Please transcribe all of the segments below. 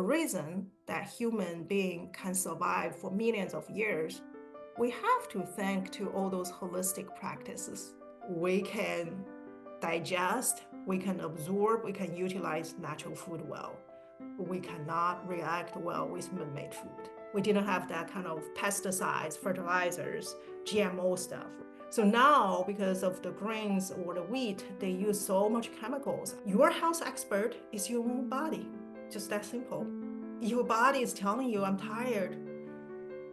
reason that human being can survive for millions of years, we have to thank to all those holistic practices. We can digest, we can absorb, we can utilize natural food well. We cannot react well with man-made food. We didn't have that kind of pesticides, fertilizers, GMO stuff. So now, because of the grains or the wheat, they use so much chemicals. Your health expert is your own body. Just that simple. Your body is telling you, I'm tired.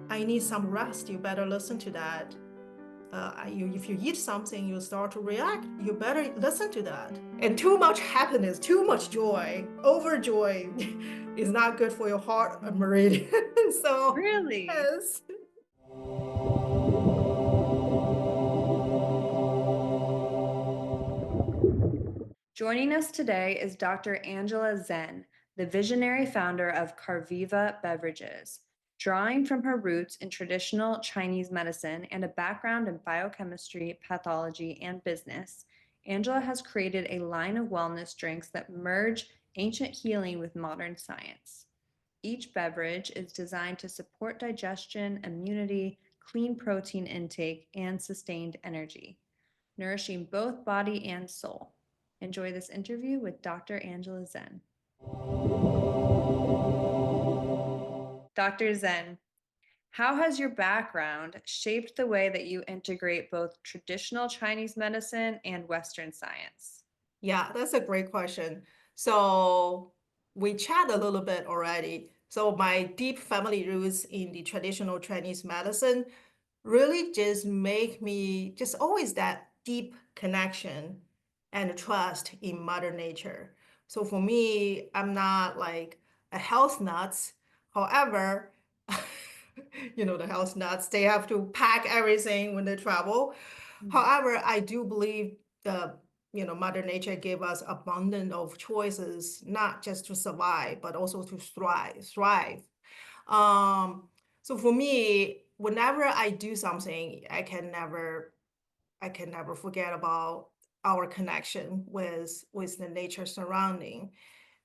I need some rest. You better listen to that. If you eat something, you start to react, you better listen to that. And too much happiness, too much joy, overjoy is not good for your heart, Meridian. So, Really? yes. Joining us today is Dr. Angela Zeng, the visionary founder of Karviva Beverages. Drawing from her roots in traditional Chinese medicine and a background in biochemistry, pathology, and business, Angela has created a line of wellness drinks that merge ancient healing with modern science. Each beverage is designed to support digestion, immunity, clean protein intake, and sustained energy, nourishing both body and soul. Enjoy this interview with Dr. Angela Zeng. Dr. Zeng, how has your background shaped the way that you integrate both traditional Chinese medicine and Western science? Yeah, that's a great question. So we chat a little bit already. So my deep family roots in the traditional Chinese medicine really just make me just always that deep connection and trust in Mother Nature. So for me, I'm not like a health nuts. However, the health nuts, they have to pack everything when they travel. However, I do believe the Mother Nature gave us abundant of choices, not just to survive, but also to thrive. Um, so for me, whenever I do something, I can never forget about our connection with the nature surrounding.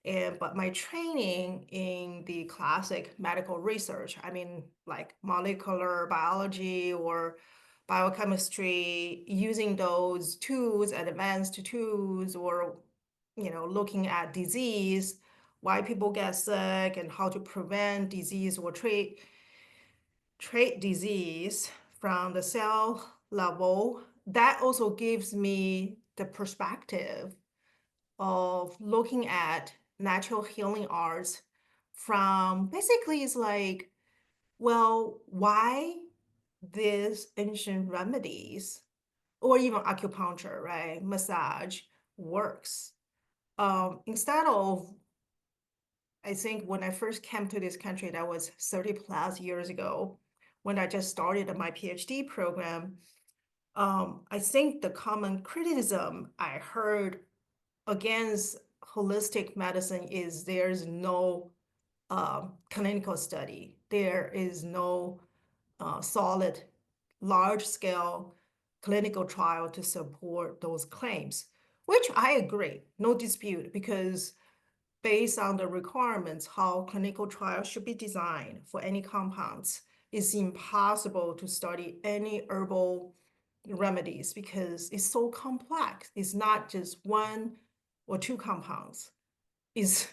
But my training in the classic medical research, I mean, like molecular biology or biochemistry, using those tools, advanced tools, or looking at disease, why people get sick, and how to prevent disease or treat disease from the cell level. That also gives me the perspective of looking at natural healing arts from basically it's like, well, why these ancient remedies or even acupuncture, right? Massage works. Instead of, I think when I first came to this country, that was 30 plus years ago, when I just started my PhD program, I think the common criticism I heard against holistic medicine is there's no clinical study. There is no solid, large scale clinical trial to support those claims, which I agree, no dispute, because based on the requirements, how clinical trials should be designed for any compounds, it's impossible to study any herbal remedies because it's so complex. It's not just one or two compounds. It's,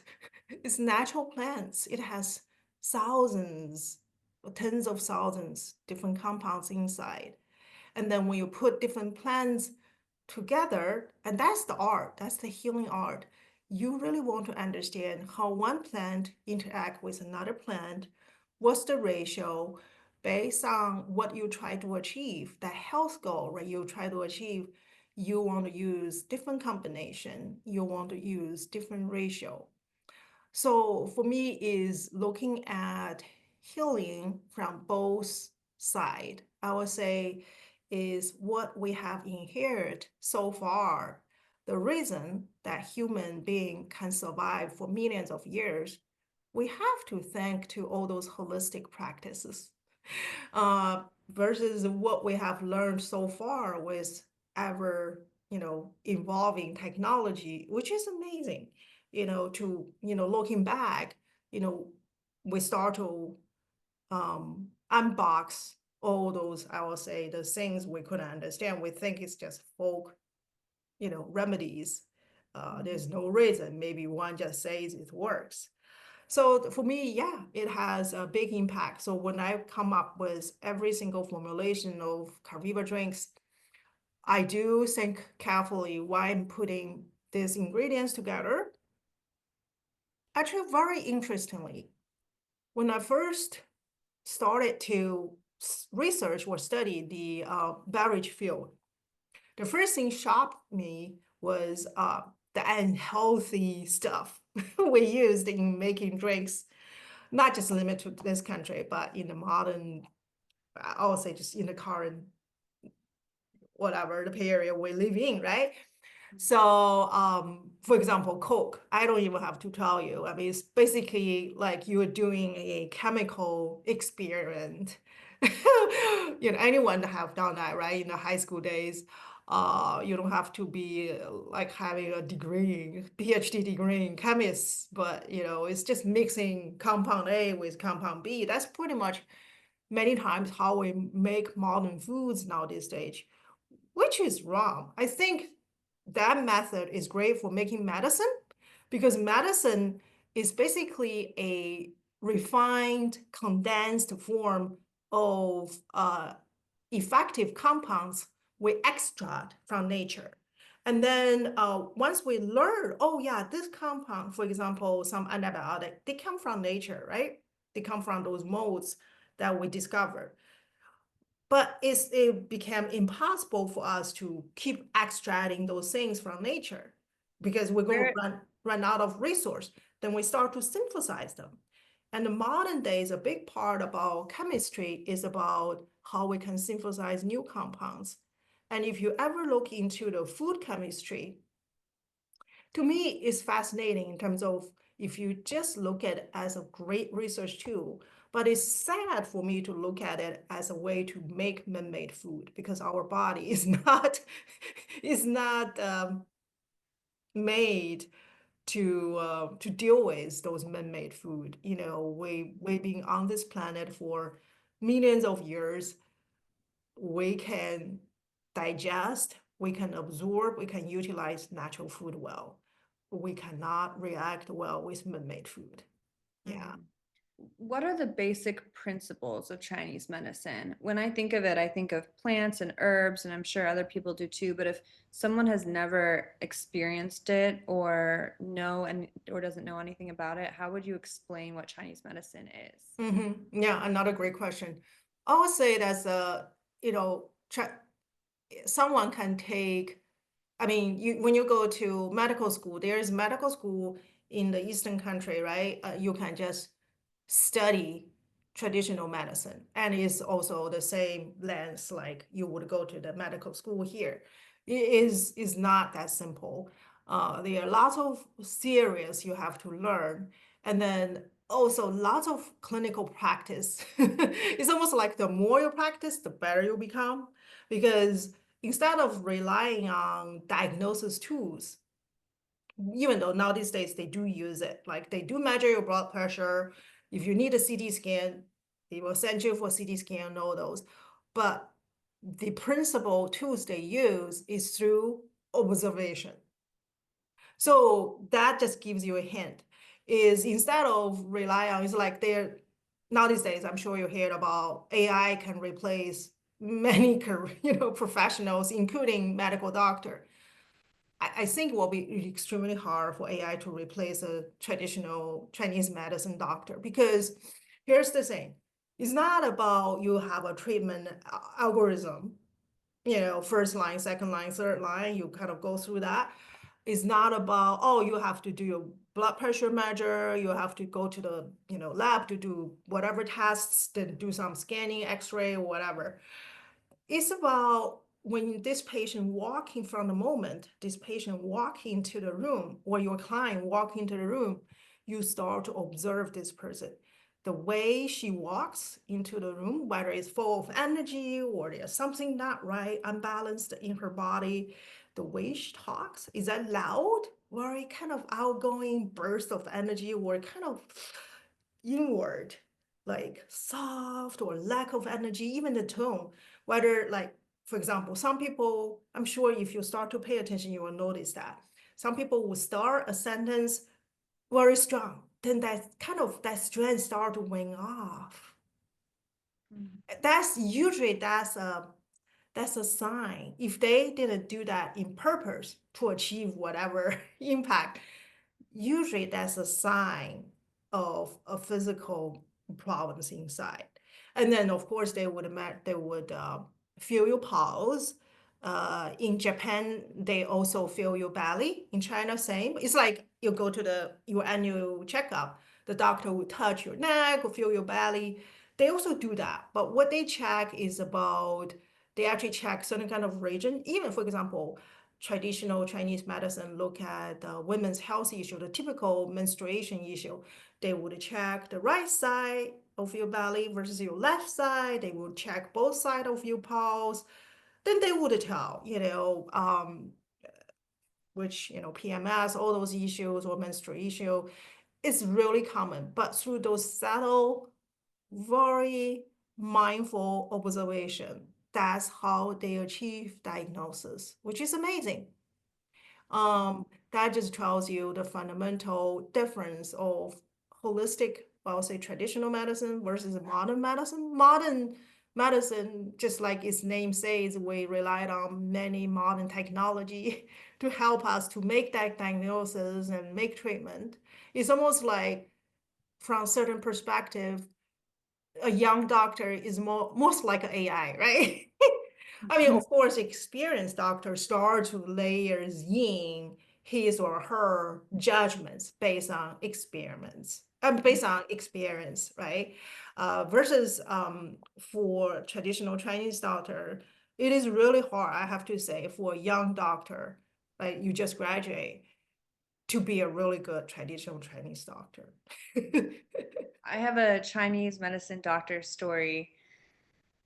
it's natural plants. It has thousands, tens of thousands different compounds inside. And then when you put different plants together, and that's the art, that's the healing art. You really want to understand how one plant interact with another plant, what's the ratio based on what you try to achieve, that health goal, right? You try to achieve, you want to use different combination, you want to use different ratio. So for me is looking at healing from both side. I would say is what we have inherited so far. The reason that human being can survive for millions of years, we have to thank to all those holistic practices uh, versus what we have learned so far with ever, evolving technology, which is amazing, looking back, you know, we start to unbox all those, I will say, the things we couldn't understand. We think it's just folk, remedies. There's no reason. Maybe one just says it works. So for me, yeah, it has a big impact. So when I come up with every single formulation of Karviva drinks, I do think carefully why I'm putting these ingredients together. Actually, very interestingly, when I first started to research or study the beverage field, the first thing shocked me was the unhealthy stuff we used in making drinks, not just limited to this country, but in the modern, I would say just in the current, whatever the period we live in, right? So, for example, Coke, I don't even have to tell you. I mean, it's basically like you're doing a chemical experiment. Anyone have done that, right? In the high school days, you don't have to be like having a degree, PhD degree in chemist, but it's just mixing compound A with compound B. That's pretty much many times how we make modern foods now this stage, which is wrong. I think that method is great for making medicine because medicine is basically a refined, condensed form of effective compounds we extract from nature. And then once we learn, oh yeah, this compound, for example, some antibiotic, they come from nature, right? They come from those molds that we discovered. But it became impossible for us to keep extracting those things from nature because we're going to Where run out of resource. Then we start to synthesize them. And the modern days, a big part about chemistry is about how we can synthesize new compounds. And if you ever look into the food chemistry, to me, it's fascinating in terms of if you just look at it as a great research tool, but it's sad for me to look at it as a way to make man-made food because our body is not is not made to deal with those man-made food. We've been on this planet for millions of years. We can digest, we can absorb, we can utilize natural food well. We cannot react well with man-made food. Yeah. Mhm. What are the basic principles of Chinese medicine? When I think of it, I think of plants and herbs, and I'm sure other people do too. But if someone has never experienced it or doesn't know anything about it, how would you explain what Chinese medicine is? Yeah, another great question. I would say that's someone can take, I mean, when you go to medical school, there is medical school in the Eastern country, right? You can just study traditional medicine, and it's also the same lens like you would go to the medical school here. It is not that simple. There are lots of theories you have to learn, and then also lots of clinical practice. It's almost like the more you practice, the better you become, because instead of relying on diagnosis tools, even though now these days they do use it, like they do measure your blood pressure. If you need a CT scan, they will send you for CT scan and all those. But the principal tools they use is through observation. So that just gives you a hint. Is instead of rely on, it's like they're now these days, I'm sure you heard about AI can replace many professionals, including medical doctor. I think it will be extremely hard for AI to replace a traditional Chinese medicine doctor because here's the thing. It's not about you have a treatment algorithm, first line, second line, third line, you kind of go through that. It's not about, oh, you have to do your blood pressure measure, you have to go to the, lab to do whatever tests, then do some scanning, x-ray, whatever. It's about when this patient walking from the moment, this patient walk into the room or your client walk into the room, you start to observe this person. The way she walks into the room, whether it's full of energy or there's something not right, unbalanced in her body, the way she talks, is that loud or a kind of outgoing burst of energy or kind of inward, like soft or lack of energy, even the tone, whether like, for example, some people, I'm sure if you start to pay attention, you will notice that some people will start a sentence very strong, then that strength start to wane off. Mm. That's a sign. If they didn't do that in purpose to achieve whatever impact, usually that's a sign of a physical problems inside. And then of course they would feel your pulse. In Japan, they also feel your belly. In China, same. It's like you go to your annual checkup. The doctor will touch your neck or feel your belly. They also do that. But what they check is about, they actually check certain kind of region. Even for example, traditional Chinese medicine look at women's health issue, the typical menstruation issue. They would check the right side of your belly versus your left side. They would check both sides of your pulse. Then they would tell, which, PMS, all those issues or menstrual issue is really common. But through those subtle, very mindful observation, that's how they achieve diagnosis, which is amazing. That just tells you the fundamental difference of holistic, well, I'll say traditional medicine versus modern medicine. Modern medicine, just like its name says, we relied on many modern technology to help us to make that diagnosis and make treatment. It's almost like, from a certain perspective, a young doctor is most like an AI, right? I mean, of course, experienced doctors start to layers in his or her judgments based on experiments, based on experience, right? Versus for traditional Chinese doctor, it is really hard, I have to say, for a young doctor, like you just graduate, to be a really good traditional Chinese doctor. I have a Chinese medicine doctor story.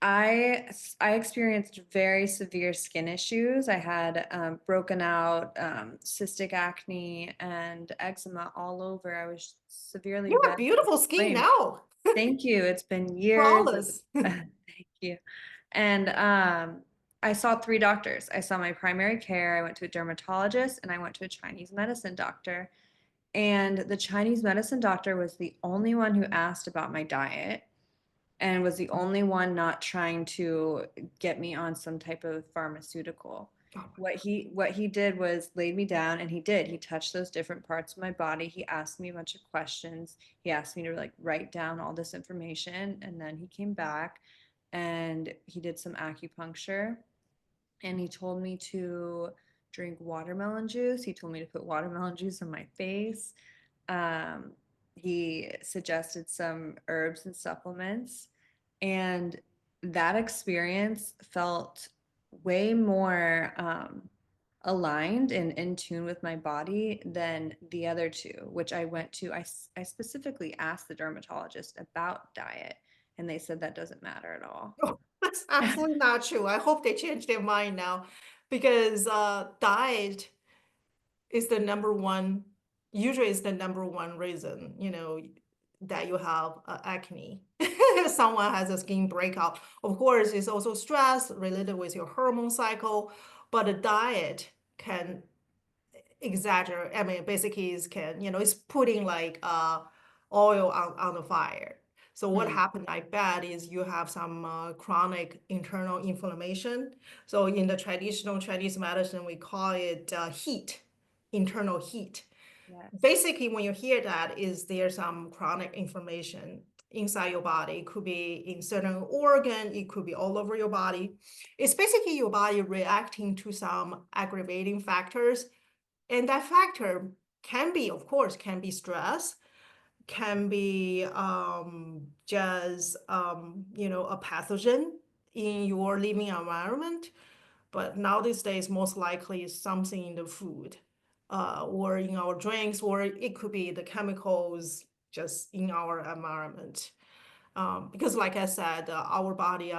I experienced very severe skin issues. I had broken out cystic acne and eczema all over. I was severely You have red and beautiful skin inflamed. now. Thank you. It's been years of Flawless. thank you. And I saw three doctors. I saw my primary care, I went to a dermatologist, and I went to a Chinese medicine doctor. And the Chinese medicine doctor was the only one who asked about my diet and was the only one not trying to get me on some type of pharmaceutical. Oh What he did was laid me down, and he touched those different parts of my body. He asked me a bunch of questions. He asked me to like write down all this information, and then he came back and he did some acupuncture, and he told me to drink watermelon juice. He told me to put watermelon juice on my face. um, he suggested some herbs and supplements, and that experience felt way more aligned and in tune with my body than the other two, which I went to. I specifically asked the dermatologist about diet, and they said that doesn't matter at all. no, that's absolutely not true. I hope they change their mind now, because diet is the number one, usually is the number one reason, that you have acne. Someone has a skin breakout. Of course, it's also stress related with your hormone cycle, but the diet can exaggerate. I mean, basically, it's putting like oil on the fire. So what Mm, happened, I bet, is you have some chronic internal inflammation. So in the traditional Chinese medicine, we call it heat, internal heat. yes. Basically, when you hear that, is there some chronic inflammation inside your body? It could be in certain organ, it could be all over your body. It's basically your body reacting to some aggravating factors, and that factor can be, of course, can be stress, can be just a pathogen in your living environment. But now these days, most likely is something in the food, or in our drinks, or it could be the chemicals just in our environment. Because like I said, our body,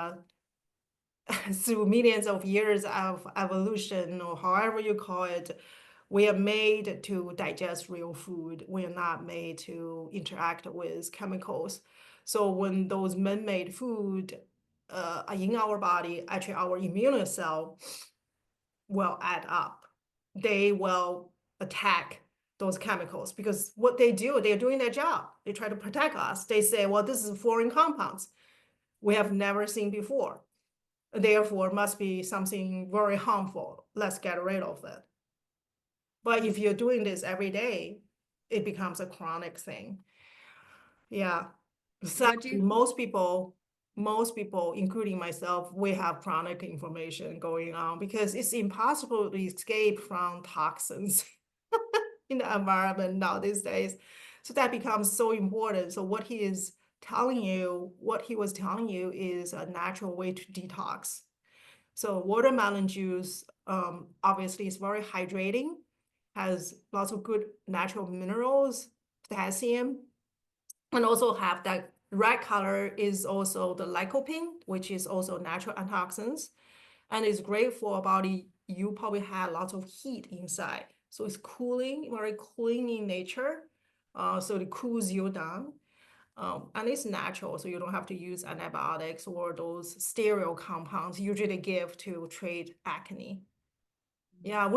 through millions of years of evolution, or however you call it, We are made to digest real food. We are not made to interact with chemicals. So when those man-made food are in our body, actually our immune cell will add up. They will attack those chemicals because what they do, they're doing their job. They try to protect us. They say, well, this is foreign compounds we have never seen before. Therefore, must be something very harmful. Let's get rid of it. But if you're doing this every day, it becomes a chronic thing. Yeah. So What do you most people, including myself, we have chronic inflammation going on because it's impossible to escape from toxins in the environment now these days. So that becomes so important. So what he was telling you is a natural way to detox. So watermelon juice, obviously is very hydrating, has lots of good natural minerals, potassium, and also have that red color is also the lycopene, which is also natural antioxidants, and it's great for a body. You probably had lots of heat inside, so it's cooling, very cooling in nature. So it cools you down. And it's natural, so you don't have to use antibiotics or those sterile compounds usually give to treat acne. Yeah,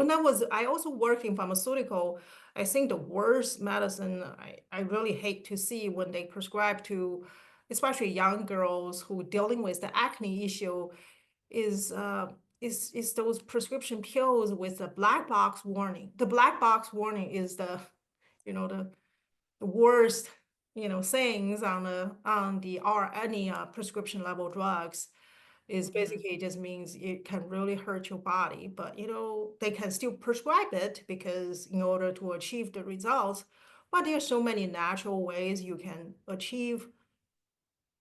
I also work in pharmaceutical. I think the worst medicine I really hate to see when they prescribe to, especially young girls who dealing with the acne issue, is those prescription pills with the black box warning. The black box warning is the worst things on the or any prescription level drugs is basically just means it can really hurt your body, but they can still prescribe it because in order to achieve the results. But there's so many natural ways you can achieve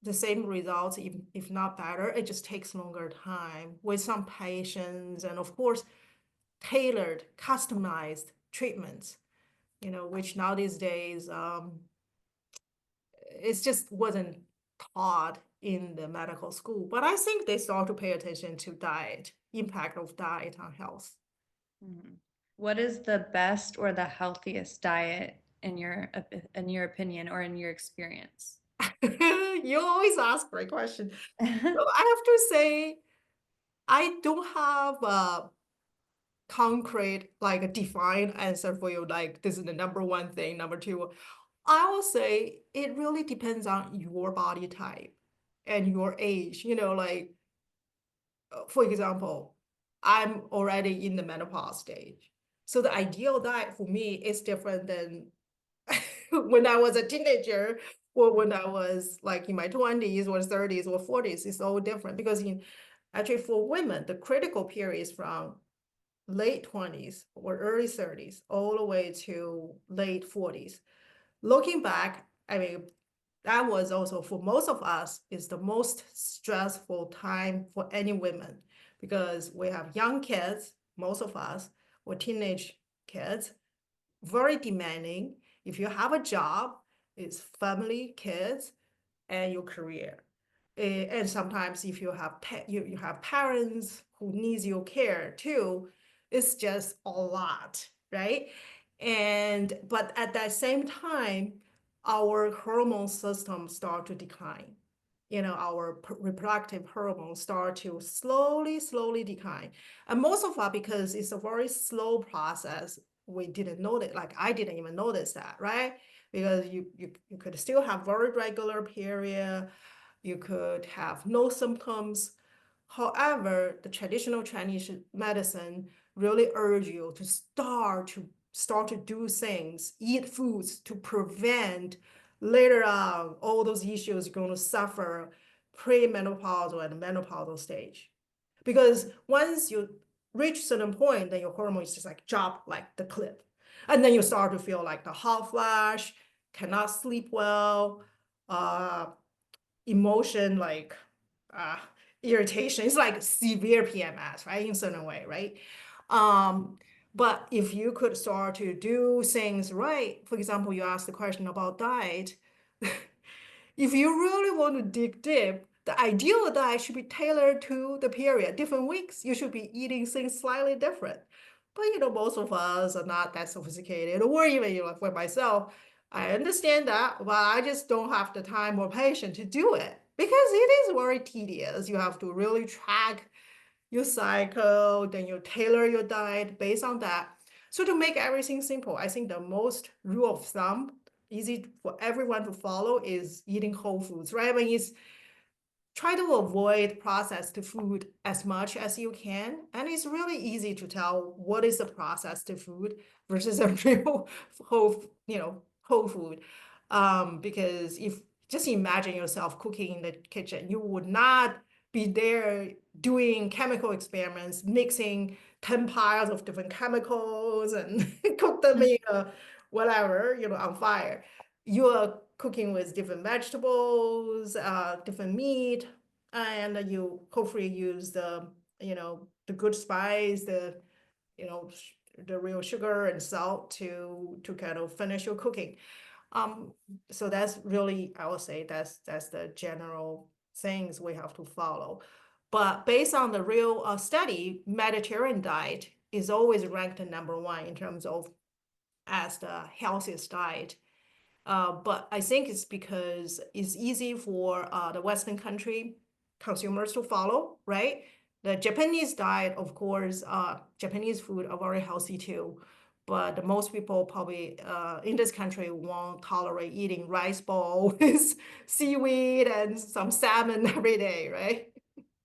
the same results, if not better. It just takes longer time with some patience and of course tailored, customized treatments, which now these days it just wasn't taught in the medical school. But I think they start to pay attention to diet, impact of diet on health. Mhm. What is the best or the healthiest diet in your opinion or in your experience? You always ask great question. So I have to say, I don't have a concrete, like a defined answer for you, like this is the number one thing, number two. I will say it really depends on your body type and your age. Like for example, I'm already in the menopause stage. So the ideal diet for me is different than when I was a teenager or when I was like in my 20s or 30s or 40s. It's all different because actually for women, the critical period is from late 20s or early 30s all the way to late 40s. Looking back, I mean, that was also for most of us is the most stressful time for any women because we have young kids, most of us, or teenage kids, very demanding. If you have a job, it's family, kids, and your career. And sometimes if you have you have parents who needs your care too, it's just a lot, right? And but at that same time, our hormone system start to decline. Our reproductive hormones start to slowly decline. And most of us, because it's a very slow process, we didn't notice, like I didn't even notice that, right? Because you could still have very regular period, you could have no symptoms. However, the traditional Chinese medicine really urge you to start to do things, eat foods to prevent later on all those issues you're going to suffer premenopausal and menopausal stage. Because once you reach a certain point, then your hormones just like drop like the cliff. And then you start to feel like the hot flash, cannot sleep well, uh, emotion like uh, irritation. It's like severe PMS, right? In certain way, right? But if you could start to do things right, for example, you asked the question about diet. If you really want to dig deep, the ideal diet should be tailored to the period, different weeks. You should be eating things slightly different. But most of us are not that sophisticated, or even for myself, I understand that, but I just don't have the time or patience to do it because it is very tedious. You have to really track your cycle, then you tailor your diet based on that. So to make everything simple, I think the most rule of thumb, easy for everyone to follow, is eating whole foods, right? When it's try to avoid processed food as much as you can. And it's really easy to tell what is a processed food versus a real whole food. Because if just imagine yourself cooking in the kitchen, you would not be there doing chemical experiments, mixing 10 piles of different chemicals and cook them in a whatever, on fire. You are cooking with different vegetables, different meat, and you hopefully use the good spice, the real sugar and salt to kind of finish your cooking. Um, so that's really, I would say that's the general things we have to follow. But based on the real study, Mediterranean diet is always ranked number one in terms of as the healthiest diet. But I think it's because it's easy for the Western country consumers to follow, right? The Japanese diet, of course, Japanese food are very healthy too. But most people probably in this country won't tolerate eating rice bowl with seaweed and some salmon every day, right?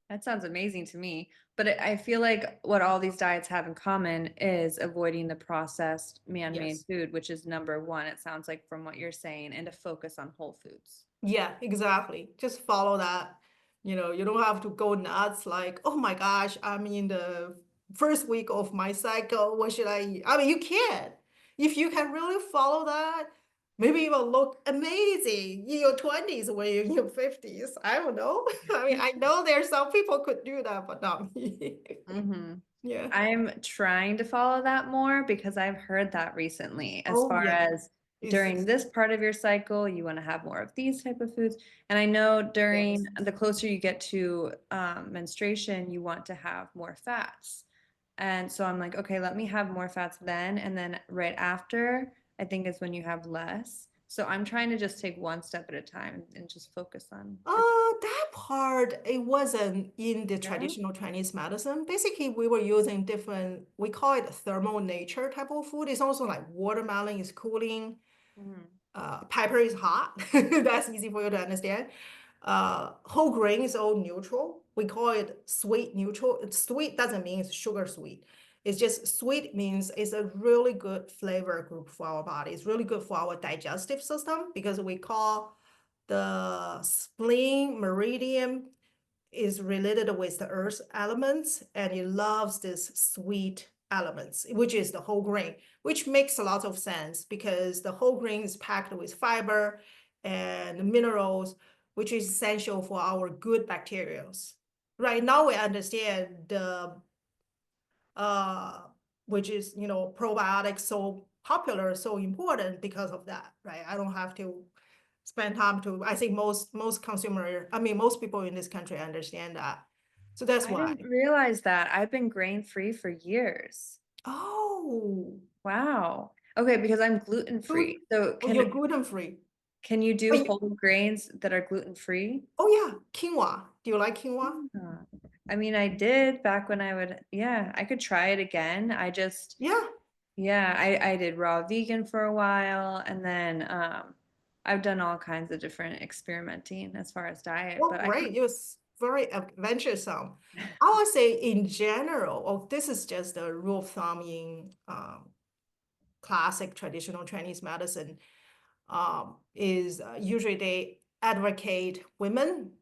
That sounds amazing to me. But I feel like what all these diets have in common is avoiding the processed man-made Yes. food, which is number one, it sounds like from what you're saying, and to focus on whole foods. Yeah, exactly. Just follow that. You don't have to go nuts like, oh my gosh, I'm in the first week of my cycle. What should I eat? I mean, you can. If you can really follow that, maybe you will look amazing in your 20s when you're in your 50s. I don't know. I mean, I know there's some people could do that, but not me. Hmm. Yeah. I'm trying to follow that more because I've heard that recently, as Oh, far yeah. as during It's, this part of your cycle, you want to have more of these type of foods. And I know during yes. the closer you get to menstruation, you want to have more fats. And so I'm like, okay, let me have more fats then. And then right after, I think is when you have less. So I'm trying to just take one step at a time and just focus on different. That part, it wasn't in the Yeah. traditional Chinese medicine. Basically, we were using different, we call it thermal nature type of food. It's also like watermelon is cooling, Mhm. pepper is hot. That's easy for you to understand. Whole grain is all neutral. We call it sweet neutral. Sweet doesn't mean it's sugar sweet. It's just sweet means it's a really good flavor group for our body. It's really good for our digestive system because we call the spleen meridian is related with the earth elements and it loves this sweet elements, which is the whole grain, which makes a lot of sense because the whole grain is packed with fiber and minerals, which is essential for our good bacteria. Right now we understand the uh which is probiotics so popular, so important because of that, right? I don't have to spend time to, I think most consumer, I mean, most people in this country understand that. So that's I why. didn't realize that. I've been grain free for years. Oh, Wow. Okay, because I'm gluten food. free. So Oh, you're gluten free. can you Oh, do whole grains that are gluten free? oh yeah, quinoa. Do you like quinoa? I mean, I did back when I would, yeah, I could try it again. Yeah. Yeah, I did raw vegan for a while, and then I've done all kinds of different experimenting as far as diet, Well, but I great. It was very adventuresome. I would say in general, oh, this is just a rule of thumb in classic traditional Chinese medicine, is usually they advocate women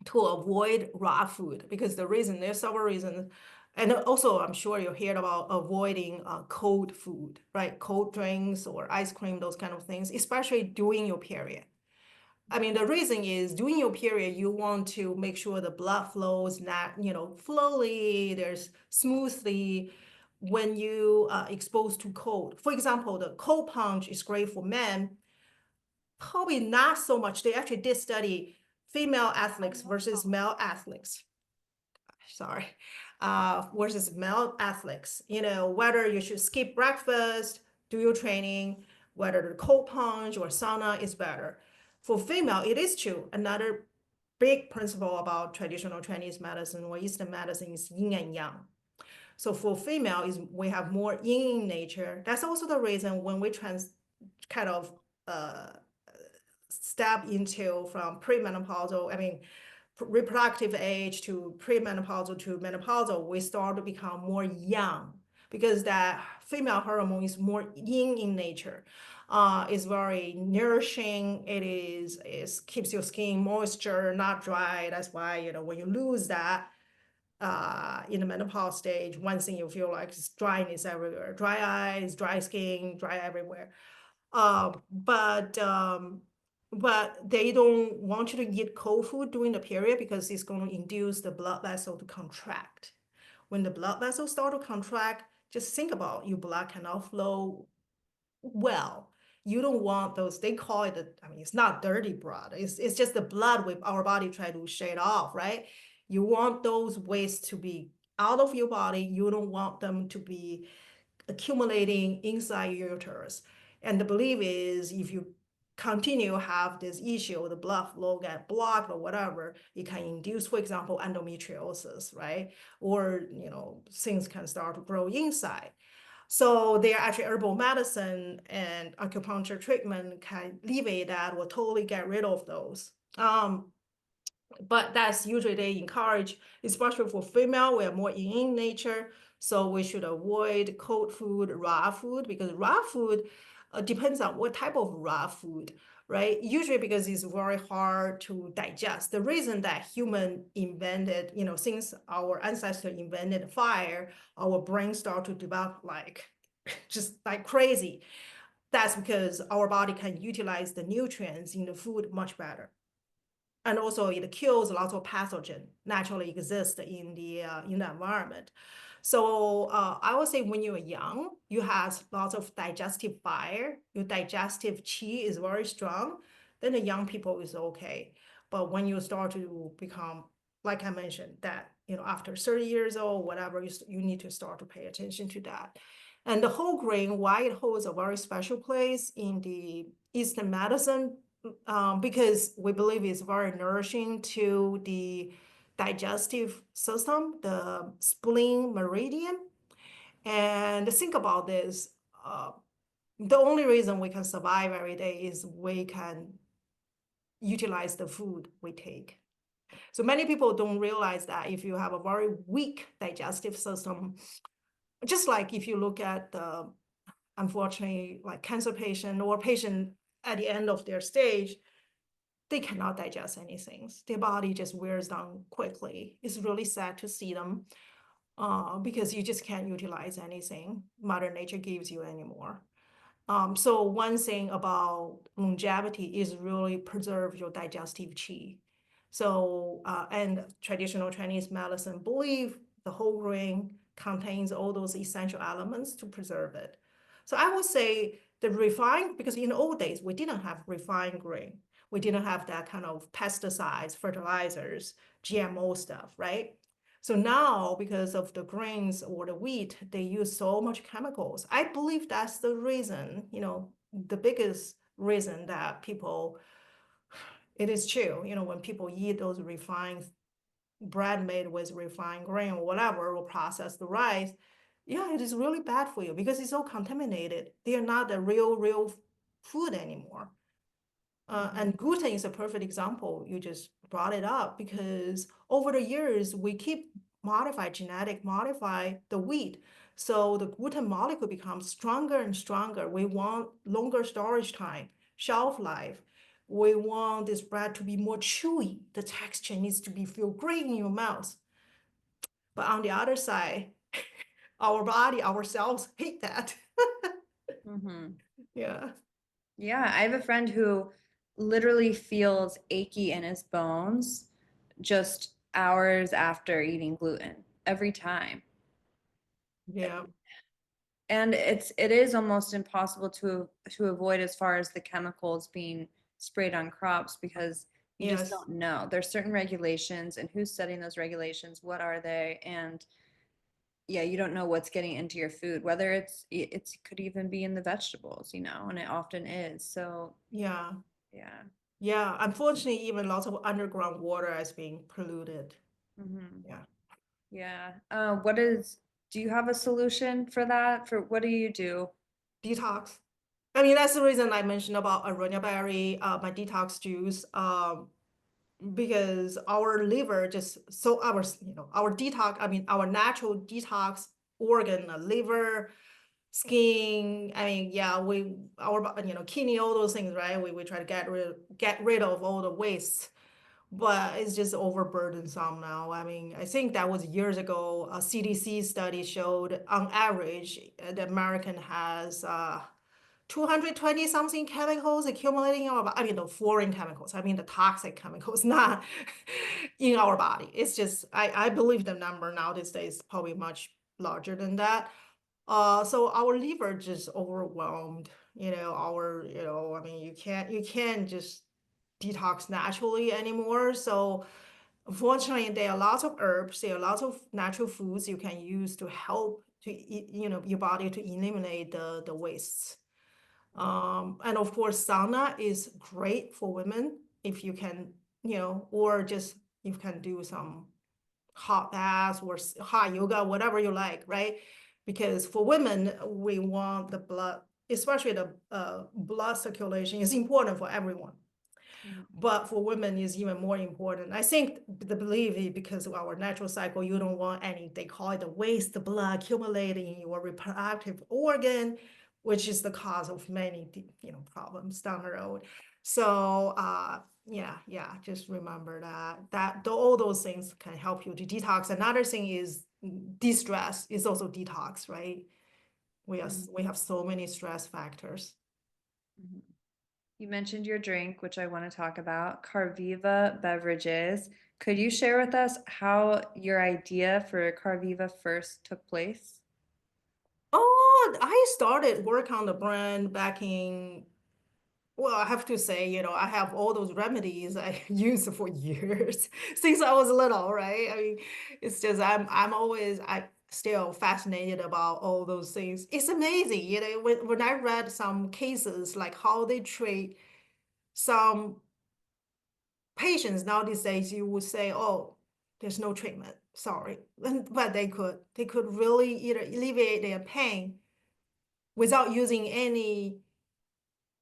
to avoid raw food because there's several reasons. And also, I'm sure you heard about avoiding cold food, right? Cold drinks or ice cream, those kind of things, especially during your period. I mean, the reason is during your period, you want to make sure the blood flows not, slowly, there's smoothly when you exposed to cold. For example, the cold plunge is great for men, probably not so much. They actually did study female athletes versus male athletes. Sorry. versus male athletes. Whether you should skip breakfast, do your training, whether the cold plunge or sauna is better. For female, it is true. Another big principle about traditional Chinese medicine or Eastern medicine is yin and yang. So for female, is we have more yin in nature. That's also the reason when we kind of uh, step into from premenopausal, I mean, reproductive age to premenopausal to menopausal, we start to become more young because that female hormone is more yin in nature. It's very nourishing. It keeps your skin moisture, not dry. That's why, when you lose that in the menopause stage, one thing you feel like is dryness everywhere, dry eyes, dry skin, dry everywhere. Um, but um, but they don't want you to eat cold food during the period because it's going to induce the blood vessel to contract. When the blood vessels start to contract, just think about your blood cannot flow well. You don't want those, they call it, I mean, it's not dirty blood. It's just the blood with our body try to shade off, right? You want those wastes to be out of your body. You don't want them to be accumulating inside your uterus. And the belief is if you continue have this issue, the blood flow get blocked or whatever, it can induce, for example, endometriosis, right? Or, things can start to grow inside. So there are actually herbal medicine and acupuncture treatment can alleviate that or totally get rid of those. But that's usually they encourage, especially for female, we are more in nature. So we should avoid cold food, raw food, because raw food depends on what type of raw food, right? Usually because it's very hard to digest. The reason that human invented, since our ancestor invented fire, our brain start to develop like just like crazy. That's because our body can utilize the nutrients in the food much better. And also it kills lots of pathogen naturally exist in the environment. So I would say when you're young, you have lots of digestive fire, your digestive qi is very strong, then the young people is okay. But when you start to become, like I mentioned, that after 30 years old, whatever, you need to start to pay attention to that. And the whole grain, why it holds a very special place in the Eastern medicine, because we believe it's very nourishing to the digestive system, the spleen meridian. And think about this, the only reason we can survive every day is we can utilize the food we take. So many people don't realize that if you have a very weak digestive system, just like if you look at the, unfortunately, like cancer patient or patient at the end of their stage, they cannot digest anything. Their body just wears down quickly. It's really sad to see them because you just can't utilize anything Mother Nature gives you anymore. So one thing about longevity is really preserve your digestive qi. So, and traditional Chinese medicine believe the whole grain contains all those essential elements to preserve it. So I would say the refined, because in the old days, we didn't have refined grain. We didn't have that kind of pesticides, fertilizers, GMO stuff, right? So now, because of the grains or the wheat, they use so much chemicals. I believe that's the reason, the biggest reason that people, it is true, when people eat those refined bread made with refined grain or whatever, or processed rice, yeah, it is really bad for you because it's so contaminated. They are not the real food anymore. And gluten is a perfect example. You just brought it up because over the years, we keep genetic modify the wheat. So the gluten molecule becomes stronger and stronger. We want longer storage time, shelf life. We want this bread to be more chewy. The texture needs to be feel great in your mouth. But on the other side, our body, ourselves hate that. Mm-hmm. Yeah. Yeah, I have a friend who literally feels achy in his bones just hours after eating gluten every time. Yeah. And it is almost impossible to avoid as far as the chemicals being sprayed on crops because you just Yes. don't know. There's certain regulations and who's setting those regulations, what are they? And yeah, you don't know what's getting into your food, whether it's could even be in the vegetables, and it often is. So, Yeah. yeah. Yeah. Unfortunately, even lots of underground water is being polluted. Hmm. Yeah. Yeah. Do you have a solution for that? For what do you do? Detox. I mean, that's the reason I mentioned about aronia berry, my detox juice. Because our liver just so our detox, I mean our natural detox organ, liver, skin, I mean, yeah, we our kidney, all those things, right? We try to get rid of all the waste, but it's just overburdensome now. I mean, I think that was years ago. A CDC study showed on average the American has 220 something chemicals accumulating in our body. I mean, the foreign chemicals, I mean, the toxic chemicals, not in our body. It's just, I believe the number now these days is probably much larger than that. So our liver just overwhelmed, I mean, you can't just detox naturally anymore. So unfortunately, there are lots of herbs, there are lots of natural foods you can use to help your body to eliminate the wastes. And of course, sauna is great for women if you can, or just you can do some hot baths or hot yoga, whatever you like, right? Because for women, we want the blood, especially the blood circulation is important for everyone. Mhm. But for women is even more important. I think the belief is because of our natural cycle, you don't want any, they call it the waste blood accumulating in your reproductive organ, which is the cause of many, problems down the road. So, yeah, just remember that all those things can help you to detox. Another thing is de-stress is also detox, right? Mhm. We have so many stress factors. Mhm. You mentioned your drink, which I want to talk about, Karviva Beverages. Could you share with us how your idea for Karviva first took place? Oh, I started work on the brand back in, well, I have to say, I have all those remedies I used for years since I was little, right? I mean, it's just I still fascinated about all those things. It's amazing, when I read some cases like how they treat some patients now these days, you would say, oh, there's no treatment, sorry. But they could really alleviate their pain without using any,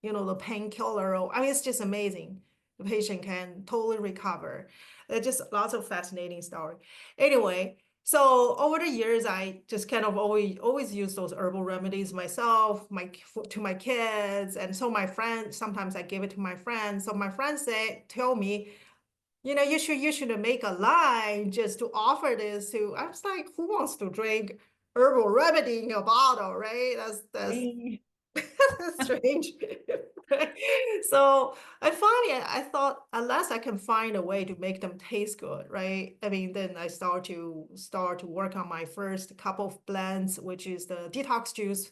the painkiller. I mean, it's just amazing. The patient can totally recover. There's just lots of fascinating story. Anyway, so over the years, I just kind of always use those herbal remedies myself, to my kids, and so my friends. Sometimes I give it to my friends. So my friends tell me, you should make a line just to offer this to. I was like, who wants to drink herbal remedy in a bottle, right? That's Me. that's strange. Right? So I thought unless I can find a way to make them taste good, right? I mean, then I start to work on my first couple of blends, which is the detox juice.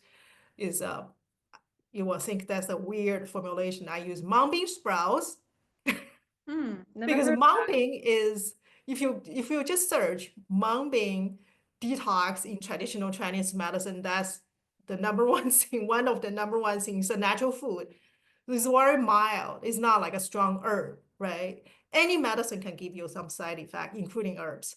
Is You will think that's a weird formulation. I use mung bean sprouts Never because heard. mung bean is, if you just search mung bean detox in traditional Chinese medicine, that's the number one thing. One of the number one things, a natural food. It's very mild. It's not like a strong herb, right? Any medicine can give you some side effect, including herbs.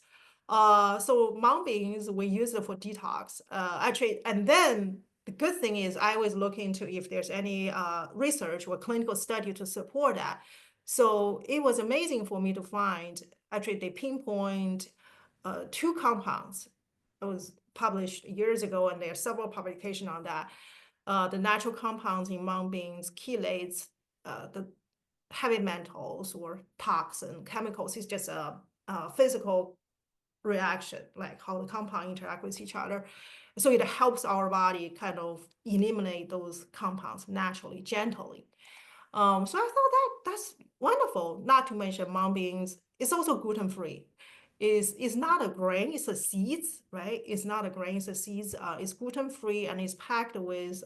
So mung beans, we use it for detox. Actually, and then the good thing is I always look into if there's any research or clinical study to support that. So it was amazing for me to find, actually they pinpoint two compounds. It was published years ago, and there are several publications on that. The natural compounds in mung beans chelates the heavy metals or toxin chemicals. It's just a physical reaction, like how the compound interact with each other. So it helps our body kind of eliminate those compounds naturally, gently. So I thought that's wonderful. Not to mention mung beans, it's also gluten free. Is not a grain, it's a seeds, right? It's not a grain, it's a seeds. It's gluten free and it's packed with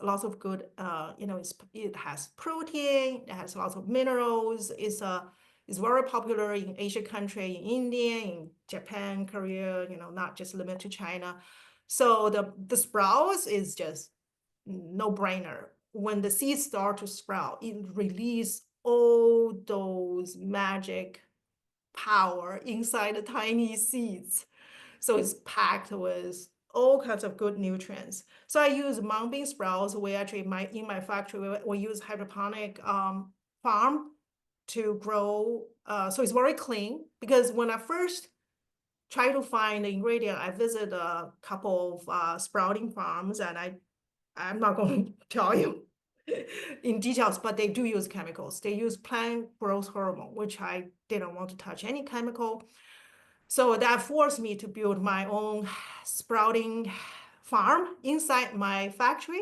lots of good, it has protein, it has lots of minerals. It's very popular in Asian country, in India, in Japan, Korea, not just limited to China. So the sprouts is just no brainer. When the seeds start to sprout, it release all those magic power inside the tiny seeds. So it's packed with all kinds of good nutrients. So I use mung bean sprouts. We actually in my factory we use hydroponic farm to grow. So it's very clean because when I first try to find the ingredient, I visit a couple of sprouting farms, and I'm not going to tell you in details, but they do use chemicals. They use plant growth hormone, which I didn't want to touch any chemical. So that forced me to build my own sprouting farm inside my factory,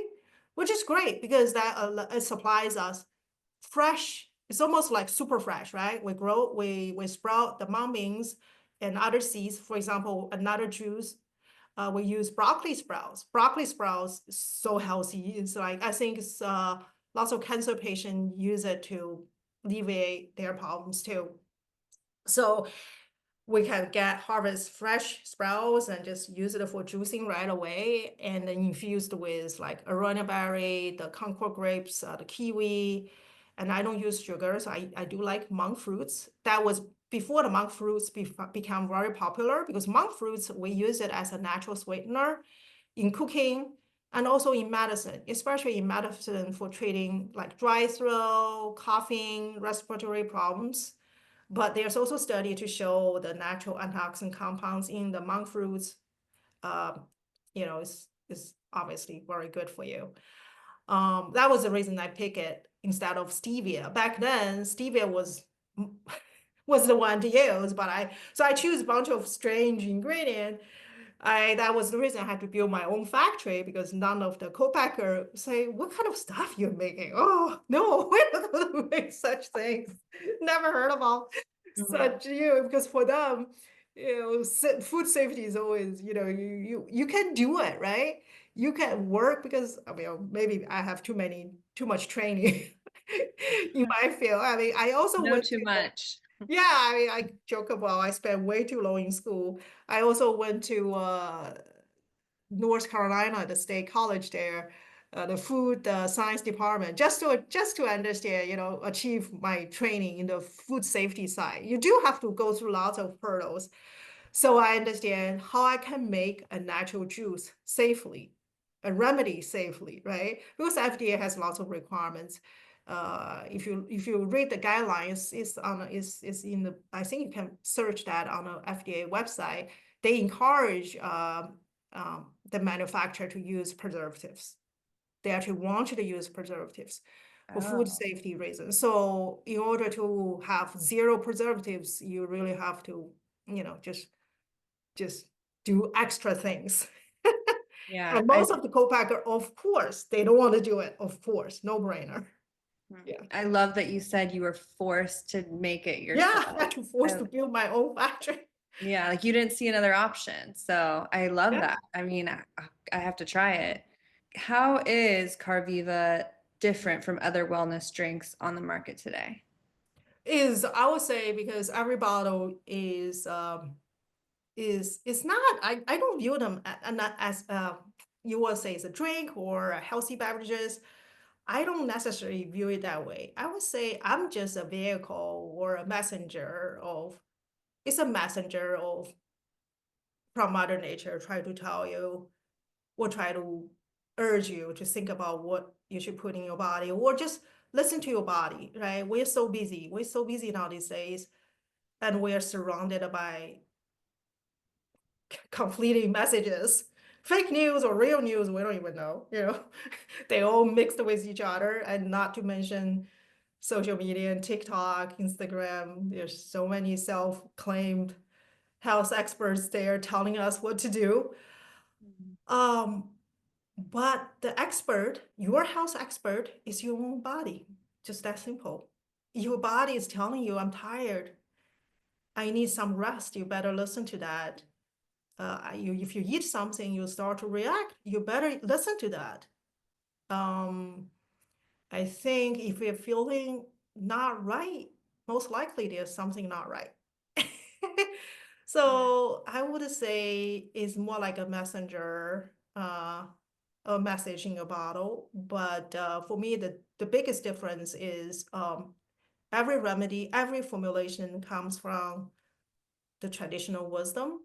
which is great because that it supplies us fresh. It's almost like super fresh, right? We sprout the mung beans and other seeds. For example, another juice, we use broccoli sprouts. Broccoli sprouts is so healthy. It's like I think it's lots of cancer patients use it to alleviate their problems too. So we can harvest fresh sprouts and just use it for juicing right away, and then infused with like aronia berry, the Concord grapes, the kiwi. And I don't use sugar, so I do like monk fruits. That was before the monk fruits become very popular, because monk fruits, we use it as a natural sweetener in cooking and also in medicine, especially in medicine for treating like dry throat, coughing, respiratory problems. But there's also study to show the natural antioxidant compounds in the monk fruits, um, is obviously very good for you. That was the reason I picked it instead of stevia. Back then, stevia was was the one to use, but I choose a bunch of strange ingredients. That was the reason I had to build my own factory, because none of the co-packer say, what kind of stuff you're making? Oh, no, we're not going to make such things. Never heard about such, because for them, food safety is always, you can do it, right? You can work, because I mean, maybe I have too much training in my field. I mean, I also No went too to much. yeah, I mean, I joke about I spent way too long in school. I also went to North Carolina, the state college there, the food science department, just to understand, achieve my training in the food safety side. You do have to go through lots of hurdles, so I understand how I can make a natural juice safely, a remedy safely, right? Because FDA has lots of requirements. If you read the guidelines, it's in the, I think you can search that on the FDA website. They encourage the manufacturer to use preservatives. They actually want you to use preservatives for food Oh, safety reasons. So in order to have zero preservatives, you really have to, just do extra things. yeah. And most of the co-packer, of course, they don't want to do it. Of course, no brainer. Yeah. I love that you said you were forced to make it Yeah, I yourself. had to force I- to build my own factory. yeah, like you didn't see another option. So I love Yeah. that. I mean, I have to try it. How is Carviva different from other wellness drinks on the market today? I would say, because every bottle is it's not, I don't view them not as you would say it's a drink or a healthy beverages. I don't necessarily view it that way. I would say I'm just a vehicle or a messenger of it's a messenger of from Mother Nature, try to tell you or try to urge you to think about what you should put in your body, or just listen to your body, right? We're so busy. We're so busy now these days, and we're surrounded by conflicting messages, fake news or real news, we don't even know, they all mixed with each other, and not to mention social media and TikTok, Instagram. There's so many self-claimed health experts there telling us what to do. Um, but the expert, your health expert, is your own body. Just that simple. Your body is telling you, I'm tired. I need some rest. You better listen to that. If you eat something, you start to react. You better listen to that. I think if you're feeling not right, most likely there's something not right. Yeah. So I would say it's more like a messenger, a message in a bottle. But for me, the biggest difference is every remedy, every formulation comes from the traditional wisdom,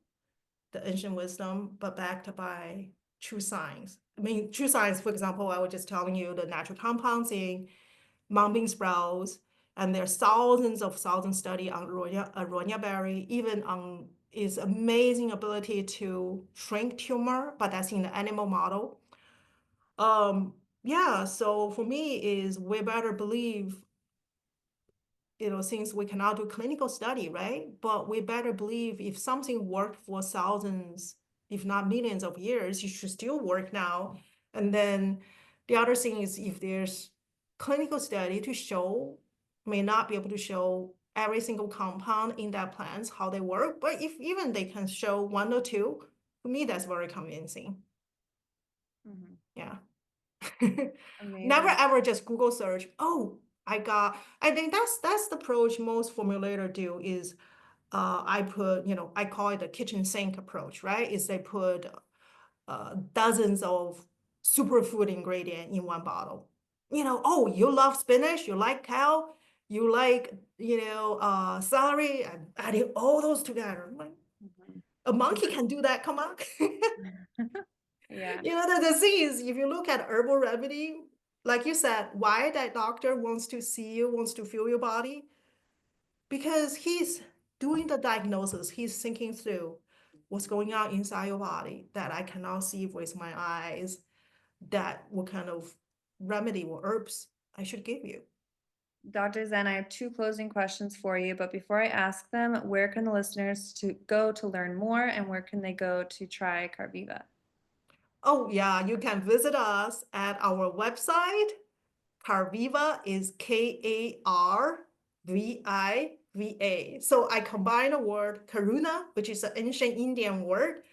the ancient wisdom, but backed by true science. I mean, true science, for example, I was just telling you the natural compounds in mung bean sprouts, and there's thousands study on aronia berry, even on its amazing ability to shrink tumor, but that's in the animal model. Yeah, so for me is we better believe, since we cannot do clinical study, right? But we better believe if something worked for thousands, if not millions of years, it should still work now. And then the other thing is if there's clinical study to show, may not be able to show every single compound in that plants, how they work, but if even they can show one or two, for me, that's very convincing. Mhm. Yeah. Never Amazing. ever just Google search. Oh, I think that's the approach most formulator do is I put, I call it the kitchen sink approach, right? Is they put dozens of superfood ingredient in one bottle. Oh, you love spinach, you like kale, you like, celery, and adding all those together. I'm like, Mhm. a monkey can do that, come on. Yeah. The thing is, if you look at herbal remedy, like you said, why that doctor wants to see you, wants to feel your body, because he's doing the diagnosis, he's thinking through what's going on inside your body that I cannot see with my eyes, that what kind of remedy or herbs I should give you. Dr. Zen, I have two closing questions for you, but before I ask them, where can the listeners to go to learn more and where can they go to try Carviva? Oh yeah, you can visit us at our website. Karviva is Karviva. So I combine the word Karuna, which is an ancient Indian word.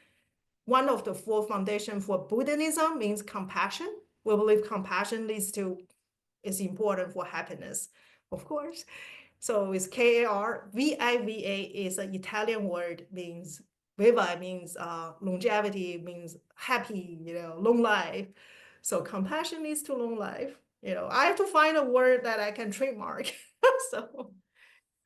One of the four foundation for Buddhism means compassion. We believe compassion is important for happiness, of course. So it's Karviva is an Italian word, means viva means longevity, means happy, long life. So compassion leads to long life. I have to find a word that I can trademark. So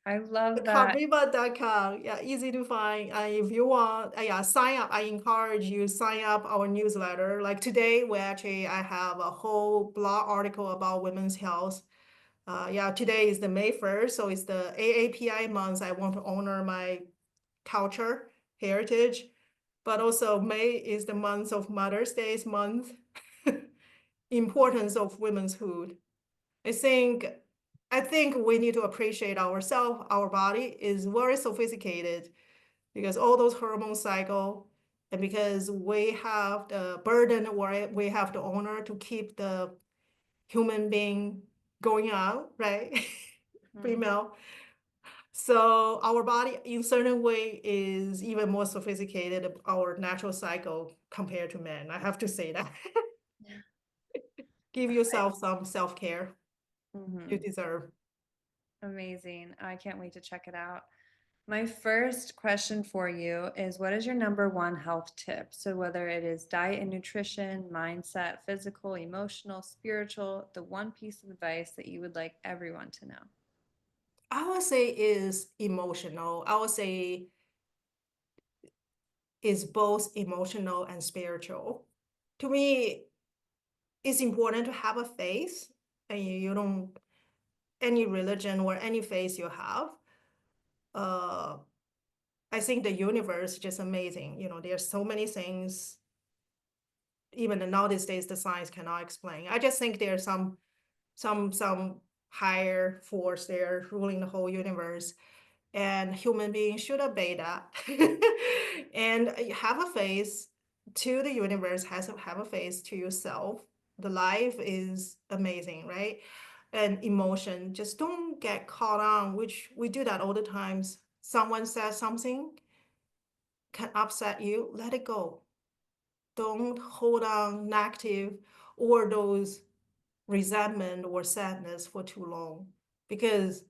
I love that. Karviva.com, yeah, easy to find. If you want, yeah, sign up. I encourage you sign up our newsletter. Like today, I have a whole blog article about women's health. Yeah, today is the May 1st, so it's the AAPI month. I want to honor my culture, heritage, but also May is the month of Mother's Day's month. Importance of women's food. I think I think we need to appreciate ourselves. Our body is very sophisticated because all those hormone cycle and because we have the burden or we have the honor to keep the human being going on, right? Mhm. Female. So our body in certain way is even more sophisticated our natural cycle compared to men. I have to say that. Give yourself some self-care you Mhm. deserve. Amazing. I can't wait to check it out. My first question for you is what is your number one health tip? So, whether it is diet and nutrition, mindset, physical, emotional, spiritual, the one piece of advice that you would like everyone to know. I would say is emotional. I would say is both emotional and spiritual. To me, it's important to have a faith, and you don't any religion or any faith you have. Uh, I think the universe is just amazing. There's so many things, even nowadays the science cannot explain. I just think there's some higher force there ruling the whole universe, and human beings should obey that. And have a face to the universe, has to have a face to yourself. The life is amazing, right? And emotion, just don't get caught on, which we do that all the times. Someone says something can upset you, let it go. Don't hold on negative or those resentment or sadness for too long, because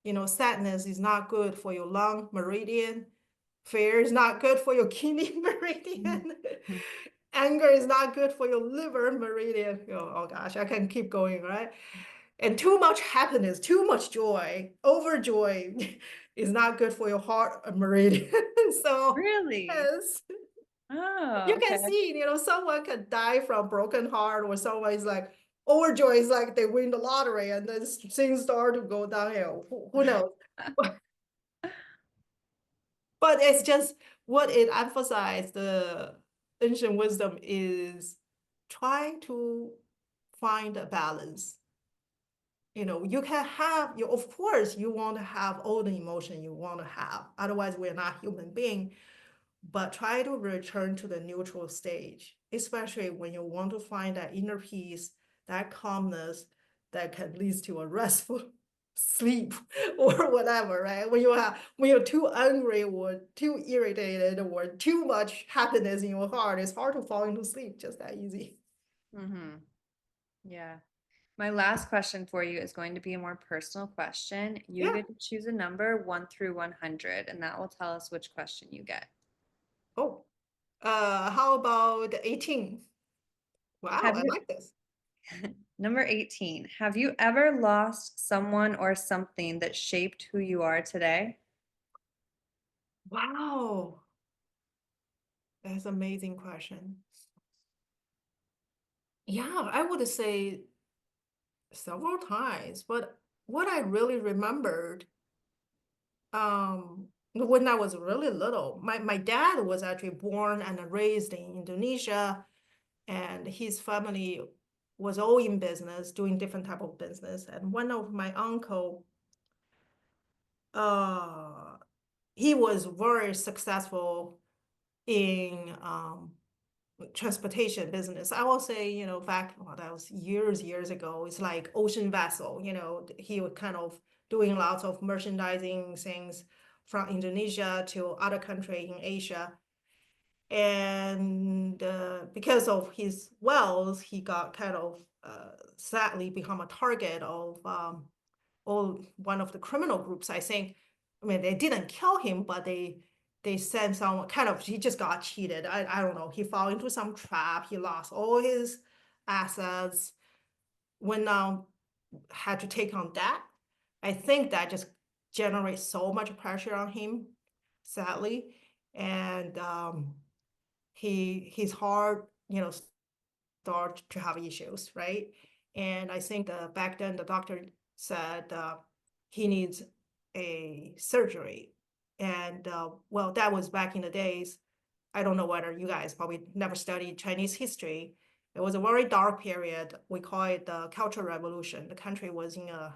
Sadness is not good for your lung meridian. Fear is not good for your kidney meridian. Mhm. Anger is not good for your liver meridian. Oh gosh, I can keep going, right? And too much happiness, too much joy, overjoy is not good for your heart meridian. So, Really? yes, Oh, you okay. can see, someone can die from broken heart, or someone is like overjoy is like they win the lottery and then things start to go downhill. Who knows? But it's just what it emphasized, the ancient wisdom is try to find a balance. You can have you of course you want to have all the emotion you want to have. Otherwise, we're not human being. But try to return to the neutral stage, especially when you want to find that inner peace, that calmness that can lead to a restful sleep or whatever, right? When you're too angry or too irritated or too much happiness in your heart, it's hard to fall into sleep just that easy. Mm-hmm. Yeah. My last question for you is going to be a more personal question. You Yeah. get to choose a number 1 through 100, and that will tell us which question you get. Oh, how about 18? Wow, Have I you, like this. number 18, have you ever lost someone or something that shaped who you are today? Wow, that's an amazing question. Yeah, I would say several times, but what I really remembered, when I was really little, my dad was actually born and raised in Indonesia, and his family was all in business, doing different type of business. And one of my uncle, uh, he was very successful in transportation business. I will say, back, well, that was years ago. It's like ocean vessel, he was kind of doing lots of merchandising things from Indonesia to other country in Asia. And because of his wealth, he got kind of sadly become a target of one of the criminal groups, I think. I mean, they didn't kill him, but they sent someone kind of, he just got cheated. I don't know. He fell into some trap. He lost all his assets, went now had to take on debt. I think that just generates so much pressure on him, sadly. And his heart, start to have issues, right? And I think back then the doctor said he needs a surgery. And well, that was back in the days. I don't know whether you guys probably never studied Chinese history. It was a very dark period. We call it the Cultural Revolution. The country was in a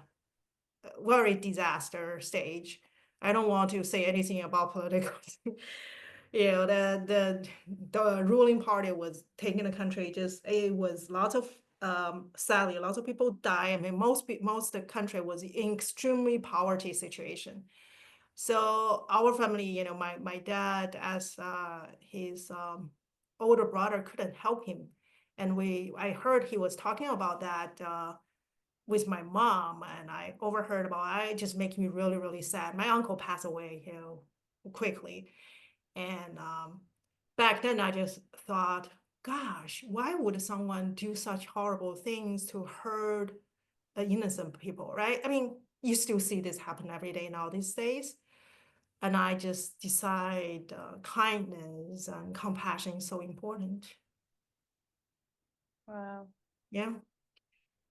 very disaster stage. I don't want to say anything about political. The ruling party was taking the country, just it was lots of sadly lots of people die. I mean, most of the country was in extremely poverty situation. So our family, my dad as his older brother couldn't help him, and I heard he was talking about that with my mom, and I overheard about it. It just makes me really, really sad. My uncle passed away, quickly. And back then I just thought, gosh, why would someone do such horrible things to hurt innocent people, right? I mean, you still see this happen every day now these days. And I just decide kindness and compassion is so important. Wow. Yeah.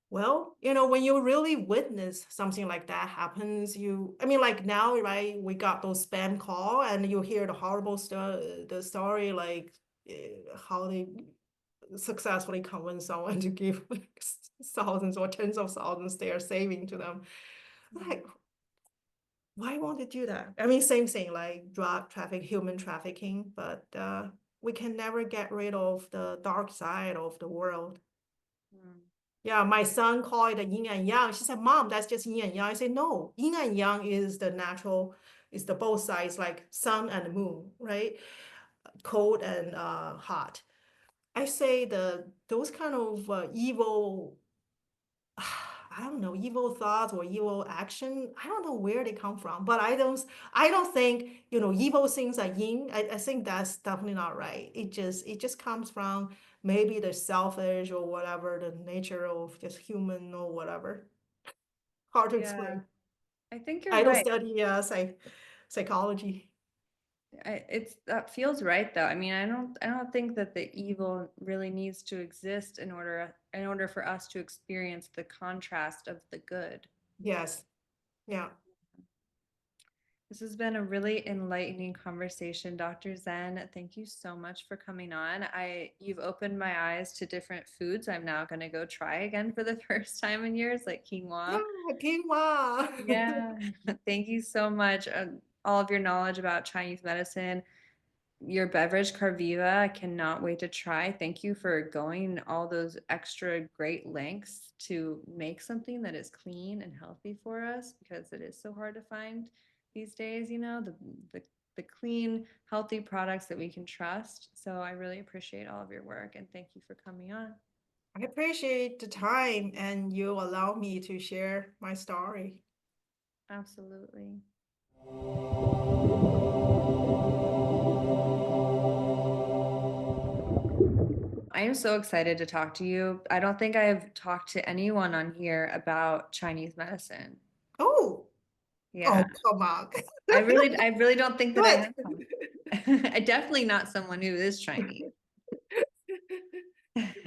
Well, when you really witness something like that happens, I mean, like now, right, we got those spam call and you hear the horrible the story, like how they successfully convince someone to give like, thousands or tens of thousands they are saving to them. Like, why won't they do that? I mean, same thing, like drug traffic, human trafficking, but we can never get rid of the dark side of the world. Mm. Yeah, my son called it yin and yang. She said, Mom, that's just yin and yang. I said, no, yin and yang is the natural, is the both sides, like sun and moon, right? Cold and I say those kind of evil, I don't know, evil thoughts or evil action. I don't know where they come from, but I don't think, evil things are yin. I think that's definitely not right. It just comes from maybe the selfish or whatever, the nature of just human or whatever. Hard to Yeah, explain. I think you're I don't right. study psychology. It's that feels right though. I mean, I don't think that the evil really needs to exist in order for us to experience the contrast of the good. Yes. Yeah. This has been a really enlightening conversation, Dr. Zen. Thank you so much for coming on. You've opened my eyes to different foods. I'm now going to go try again for the first time in years, like quinoa. Yeah, quinoa. Yeah. Thank you so much. All of your knowledge about Chinese medicine, your beverage, Karviva, I cannot wait to try. Thank you for going all those extra great lengths to make something that is clean and healthy for us because it is so hard to find these days, the the clean, healthy products that we can trust. So I really appreciate all of your work and thank you for coming on. I appreciate the time and you allow me to share my story. Absolutely. I am so excited to talk to you. I don't think I've talked to anyone on here about Chinese medicine. Oh, Yeah. oh, come on. I really don't think that I Good. have. I definitely not someone who is Chinese.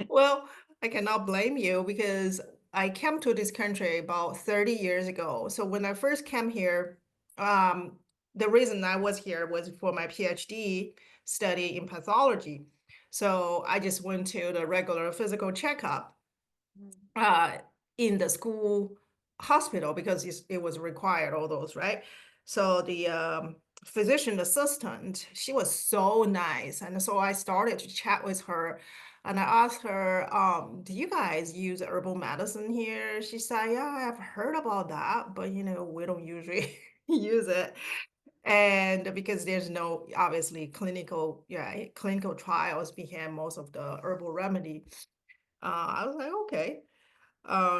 Well, I cannot blame you because I came to this country about 30 years ago. So when I first came here, um, the reason I was here was for my PhD study in pathology. So I just went to the regular physical checkup uh, in the school hospital because it was required, all those, right? So the physician assistant, she was so nice. And so I started to chat with her and I asked her, do you guys use herbal medicine here? She said, yeah, I've heard about that, but we don't usually use it. And because there's no obviously clinical trials behind most of the herbal remedy, I was like, okay.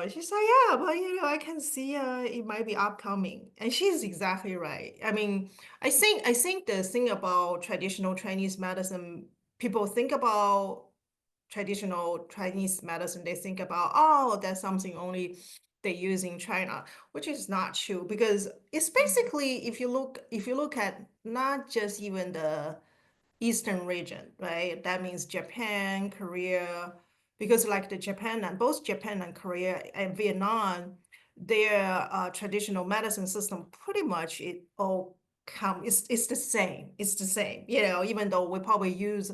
She's like, yeah, but I can see it might be upcoming. And she's exactly right. I mean, I think the thing about traditional Chinese medicine, people think about traditional Chinese medicine, they think about, oh, that's something only they use in China, which is not true because it's basically if you look at not just even the Eastern region, right? That means Japan, Korea, because like the Japan and both Japan and Korea and Vietnam, their traditional medicine system pretty much it all it's the same. It's the same. Even though we probably use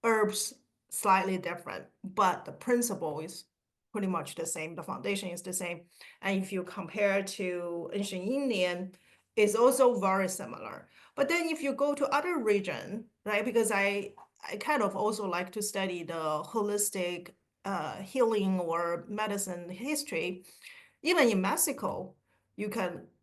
herbs slightly different, but the principle is pretty much the same. The foundation is the same. And if you compare to ancient Indian, it's also very similar. But then if you go to other region, right? Because I kind of also like to study the holistic healing or medicine history. Even in Mexico,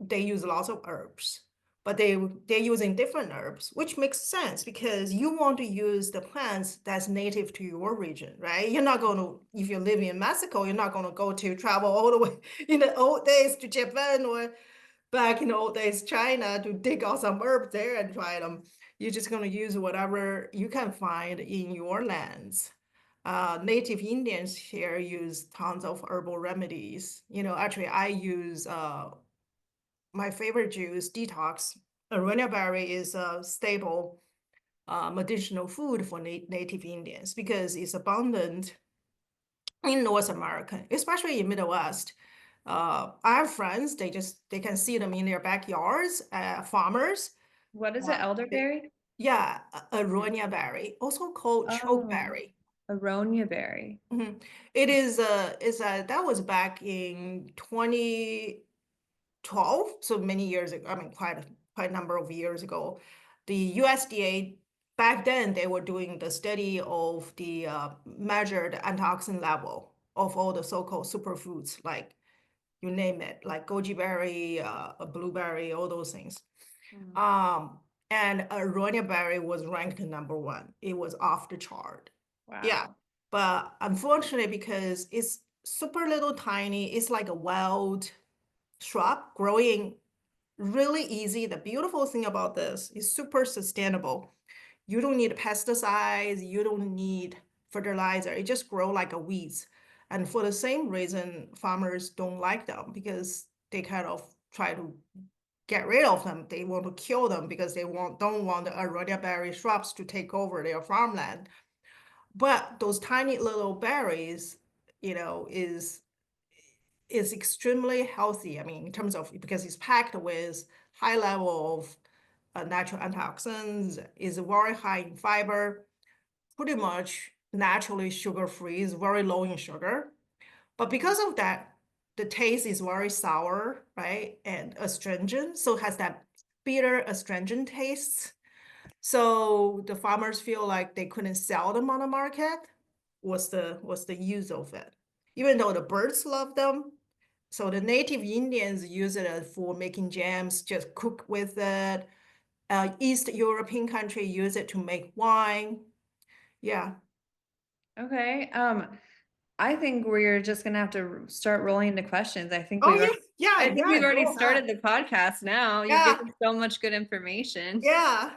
they use lots of herbs, but they're using different herbs, which makes sense because you want to use the plants that's native to your region, right? You're not going to, if you're living in Mexico, you're not going to go to travel all the way in the old days to Japan or back in the old days China to dig out some herbs there and try them. You're just going to use whatever you can find in your lands. Native Indians here use tons of herbal remedies. Actually, I use my favorite juice, detox. Aronia berry is a staple medicinal food for Native Indians because it's abundant in North America, especially in Midwest. I have friends, they can see them in their backyards, farmers. What is it, Uh, they, elderberry? yeah, Aronia berry, also called Oh, chokeberry. aronia berry. Mhm. It is that was back in 2012, so many years ago. I mean, quite a number of years ago. The USDA back then they were doing the study of the measured antioxidant level of all the so-called superfoods, like you name it, like goji berry, a blueberry, all those things. Mm. Um, and aronia berry was ranked number one. It was off the chart. Yeah, Wow. but unfortunately, because super little tiny. It's like a wild shrub growing really easy. The beautiful thing about this is super sustainable. You don't need pesticides, you don't need fertilizer. It just grow like a weeds. And for the same reason, farmers don't like them because they kind of try to get rid of them. They want to kill them because they don't want the Aronia berry shrubs to take over their farmland. But those tiny little berries, is extremely healthy. I mean, in terms of because it's packed with high level of natural antioxidants, is very high in fiber, pretty much naturally sugar-free, is very low in sugar. But because of that, the taste is very sour, right? And astringent, so it has that bitter astringent taste. So the farmers feel like they couldn't sell them on the market. Was the use of it? Even though the birds love them, so the native Indians use it for making jams, just cook with it. East European country use it to make wine. Yeah. Okay. I think we're just gonna have to start rolling into questions. Oh yeah, yeah, I think yeah. we've already Go ahead. started the podcast now. You've Yeah, given so much good information. yeah.